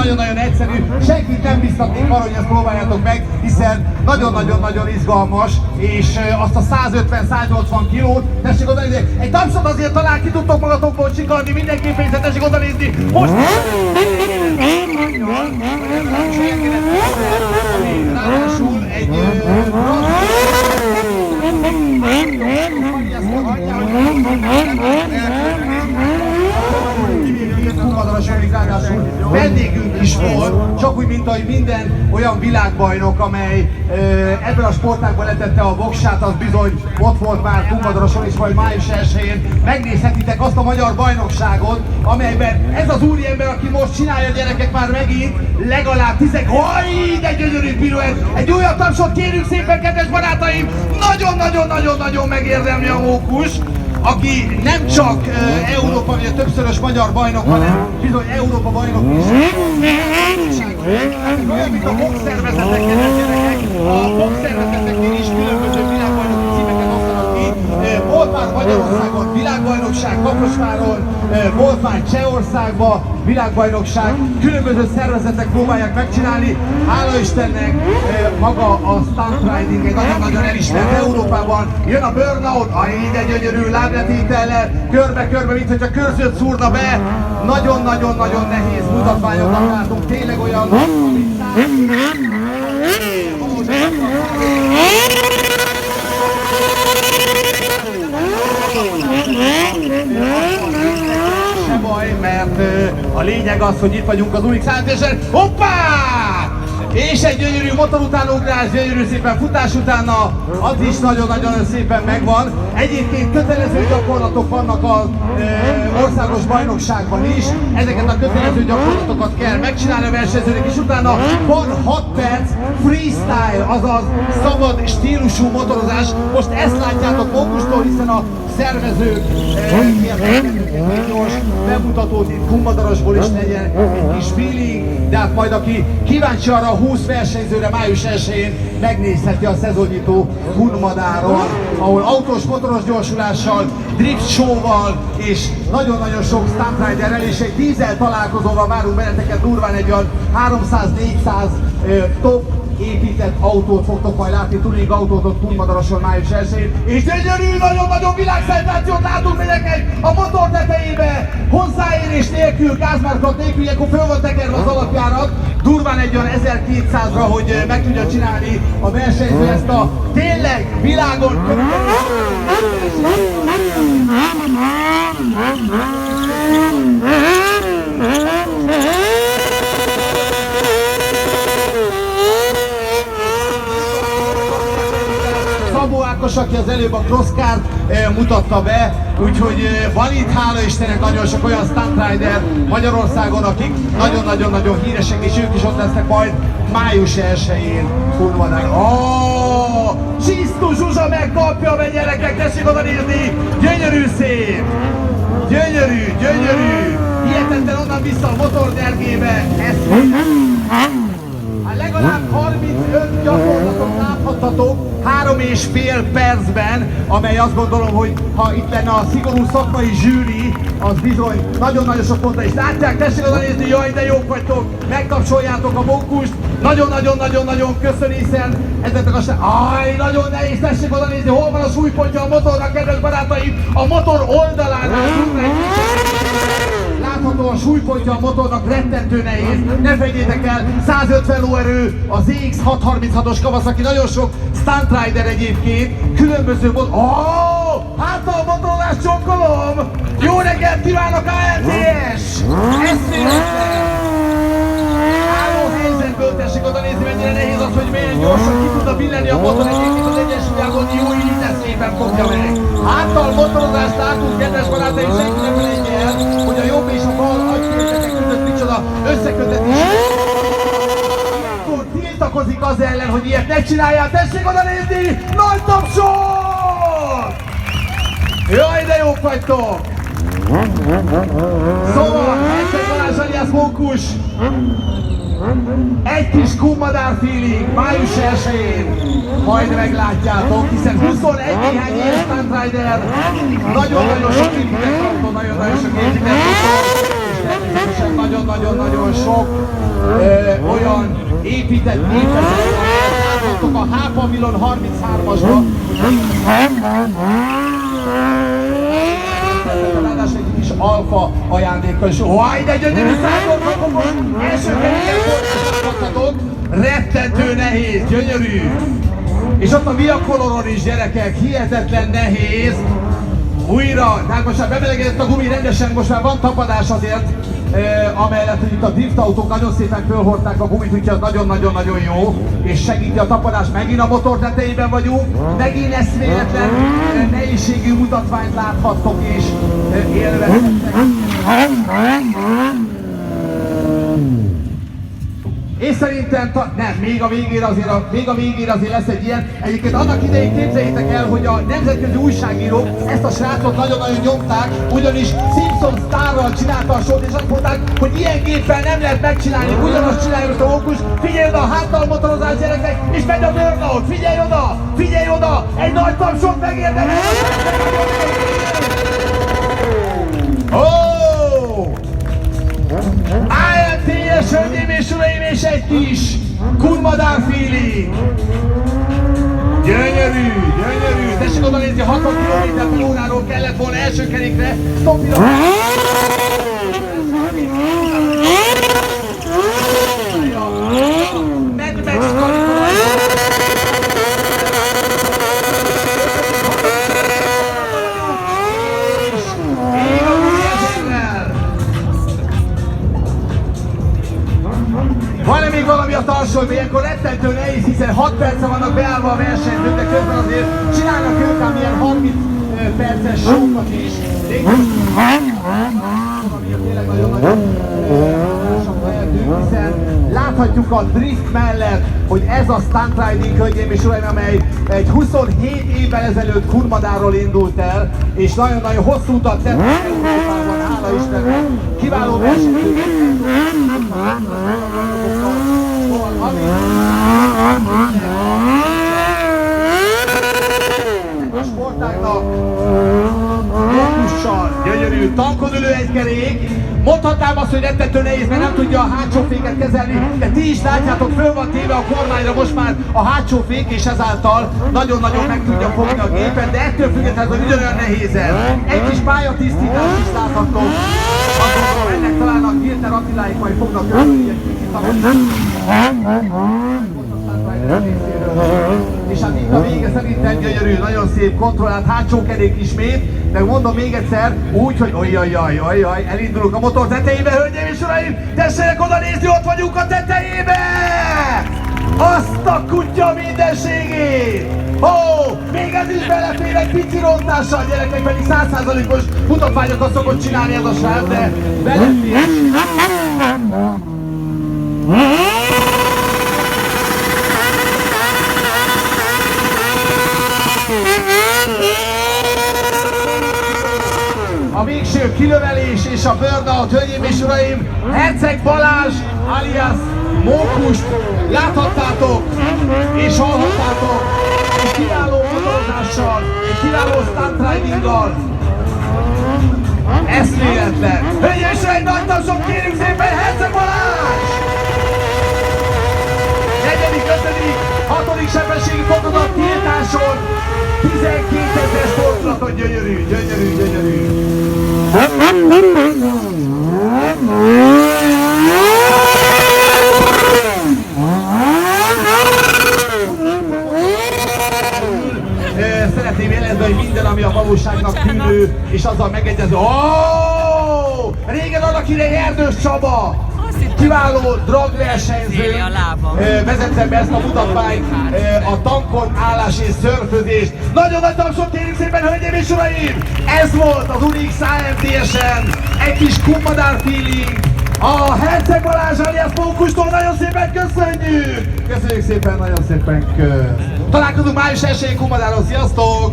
nagyon-nagyon egyszerű, senkit nem biztatnék arra, hogy ezt próbáljátok meg, hiszen nagyon-nagyon-nagyon izgalmas, és azt a 150-180 kilót, tessék oda nézni, egy tapsot azért talán ki tudtok magatokból csikarni, mindenképpen, hiszen tessék oda nézni, most! Ráadásul egy vendégünk is volt, csak úgy, mint ahogy minden olyan világbajnok, amely ebben a sportágban letette a voksát, az bizony ott volt már Kunmadaroson is, vagy május 1-én. Megnézhetitek azt a magyar bajnokságot, amelyben ez az úriember, aki most csinálja, gyerekek, már megint legalább 10. De gyönyörű piruett! Egy újabb tapsot kérünk szépen, kedves barátaim! Nagyon-nagyon-nagyon-nagyon megérdemli a mókus, aki nem csak Európa, vagy a többszörös magyar bajnok, hanem bizony Európa bajnok is. Olyan, mint a boxszervezetek, gyerekek, a boxszervezeteknél is különböző világbajnoki címeket osztanak ki. Volt már Magyarországon világbajnokság, Kaposváron, volt már Csehországban világbajnokság, különböző szervezetek próbálják megcsinálni. Hála Istennek maga a stunt riding egy nagyon-nagyon elismert Európában. Jön a burnout, de gyönyörű lábletétellel, körbe-körbe, mint hogyha körzőt szúrna be. Nagyon-nagyon-nagyon nehéz mutatványokat látunk, tényleg olyan, amit se baj, mert a lényeg az, hogy itt vagyunk az új szállításen. Hoppá! És egy gyönyörű motorutánugrás, gyönyörű szépen futás utána, az is nagyon-nagyon szépen megvan. Egyébként kötelező gyakorlatok vannak az országos bajnokságban is. Ezeket a kötelező gyakorlatokat kell megcsinálni a versenyzőnek, és utána van 6 perc freestyle, azaz szabad stílusú motorozás. Most ezt látjátok Mókustól, hiszen a szervezők egy gyors bemutatót itt Kunmadarosból is legyen egy kis feeling, de hát majd aki kíváncsi arra a 20 versenyzőre május 1-én megnézheti a szezonnyitó Kunmadáron, ahol autós, motoros gyorsulással, drift show-val és nagyon-nagyon sok stunt riderrel és egy dízel találkozóval várunk benneteket, durván egy olyan 300-400 top épített autót fogtok majd látni, tuning autót ott Kunmadaroson május 1-én. És gyönyörű, nagyon-nagyon világszenzációt látunk mindenkinek a motor tetejébe, hozzáérés nélkül, gázmárkat nélkül, ilyenkor föl van tekerve az alapjárat, durván egy olyan 1200-ra, hogy meg tudja csinálni a versenyző ezt a tényleg világon Szabó Ákos, aki az előbb a crosscart mutatta be, úgyhogy van itt, hála Istennek, nagyon sok olyan stunt rider Magyarországon, akik nagyon-nagyon-nagyon híresek, és ők is ott lesznek majd május 1-én Kunmadáron. Csisztú Zsuzsa megkapja meg, gyerekek, tessék oda nézni! Gyönyörű szép! Gyönyörű! Hihetetlen onnan vissza a motordergébe, legalább 35 gyakorlatot láthattatok 3,5 percben, amely azt gondolom, hogy ha itt lenne a szigorú szakmai zsűri, az bizony nagyon-nagyon sok pontra is látják. Tessék oda nézni, jaj, de jók vagytok, megkapcsoljátok a mókust. Nagyon-nagyon köszöni, hiszen ezeknek nagyon nehéz, tessék oda nézni, hol van a súlypontja a motornak, kedves barátaim, a motor oldalán látható a súlypontja a motornak, rettentő nehéz, ne fejtjétek el, 150 lóerő, az ZX636-os Kawasaki, nagyon sok stunt rider egyébként, különböző hát a motorolás csokkolom! Jó reggelt kívánok, ALTS! Álló helyzetből tessék oda nézni, mennyire nehéz az, hogy milyen gyorsan ki tudna billenni a motor, egyébként az egyensúlyágon jó íze szépen fogja meg. Háttal motorozást látunk, kedves barátaim, senki ne felejtje el, hogy a jobb és a bal agyféltekek között micsoda összekötetés. Ilyenkor tiltakozik az ellen, hogy ilyet ne csináljál, tessék oda nézni! Nagy tapsot! Jaj, de jók vagytok! Szóval, egyszer Balázs alias Mókus, egy kis Kunmadár feeling, május 1-én majd meglátjátok, hiszen 21 néhány éves stunt rider, nagyon-nagyon sok épített autó, nagyon-nagyon sok épített autó, és természetesen nagyon-nagyon-nagyon sok olyan épített épületet, láthattok a H-pavilon 33-asban. Ráadásul egy kis alfa ajándékkal is. Haj, de gyönyörű szállókapokon! Első keréken fordíthatok, rettentő nehéz, gyönyörű! És ott a Via Coloron is, gyerekek, hihetetlen nehéz. Újra, tehát most már bemelegedett a gumi rendesen, most már van tapadás azért, amellett, hogy itt a driftautók nagyon szépen fölhordták a gumit, úgyhogy az nagyon-nagyon-nagyon jó, és segíti a tapadás. Megint a motor tetejében vagyunk, megint eszméletlen nehézségű mutatványt láthattok és élvezhettek. És szerintem, nem, még a végére azért lesz egy ilyen. Egyébként annak idején képzeljétek el, hogy a nemzetközi újságírók ezt a srácot nagyon-nagyon nyomták, ugyanis Simpson sztárral csinálta a sót, és azt mondták, hogy ilyen géppel nem lehet megcsinálni, ugyanazt csináljuk a Mókus. Figyelj oda, háttal motorozás, gyerekek, és megy a burnout, figyelj oda, egy nagy tapsot megérdemel! AMTS, hölgyeim és uraim, és egy kis kurmadár feeling! Gyönyörű! Tessék oda nézni, 60 km/h-ról kellett volna első kerékre, stopira! Van-e még valami a tarsolyban? Ilyenkor rettentő nehéz, hiszen 6 perce vannak beállva a versenyzők, de közben azért csinálnak ők ám ilyen 30 perces sókat is. Tényleg nagyon-nagyon hiszen láthatjuk a drift mellett, hogy ez a stunt riding, hölgyeim és uraim, amely egy 27 évvel ezelőtt Kurmadáról indult el, és nagyon-nagyon hosszú utat tett Európában, hála Istennek, kiváló versenyzők. A sportágnak mókussal, gyönyörű, tankon ülő egy kerék. Mondhatnám azt, hogy rettentő nehéz, mert nem tudja a hátsó féket kezelni, de ti is látjátok, föl van téve a kormányra most már a hátsó fék, és ezáltal nagyon-nagyon meg tudja fogni a gépet, de ettől függetlenül ugyanolyan nehéz ez. Egy kis pályatisztítást is láthatok. Azt gondolom, ennek talán a Gilter Attiláik majd fognak örülni egy kicsit. És hát itt a vége szerintem gyönyörű, nagyon szép, kontrollált hátsó kerék ismét, de mondom még egyszer, úgy, hogy ojjajjaj, elindulunk a motor tetejébe, hölgyeim és uraim, tessenek oda nézni, ott vagyunk a tetejébe! Azt a kutya mindenségét! Még ez is belefér egy pici rontással, gyerekek, pedig 100%-os mutatványokat szokott csinálni ez a srác, de belefér. A végső kilövelés és a burnout, hölgyeim és uraim, Herceg Balázs alias Mókust láthattátok és hallhattátok egy kiváló motorozással, egy kiváló stunt ridinggal. Eszméletlen! Hölgyeim és uraim, nagy tapsot kérünk szépen Herceg Balázs! 4., 5., 6. sebességi fokozat tiltáson 12.000-es fordulaton, gyönyörű! Szeretném jelezni, hogy minden, ami a valóságnak tűnő, és azzal megegyező. Régen annak idején Erdős Csaba! Kiváló dragversenyző vezette be ezt a mutatványt, a tankon állás és szörfözést. Nagyon nagy tapsot kérjük szépen, hölgyeim és uraim! Ez volt az Unix AMTS-en, egy kis Kurmadár feeling. A Herceg Balázs alias Mókustól nagyon szépen köszönjük! Köszönjük szépen, nagyon szépen kösz! Találkozunk május 1-én Kurmadáron, sziasztok!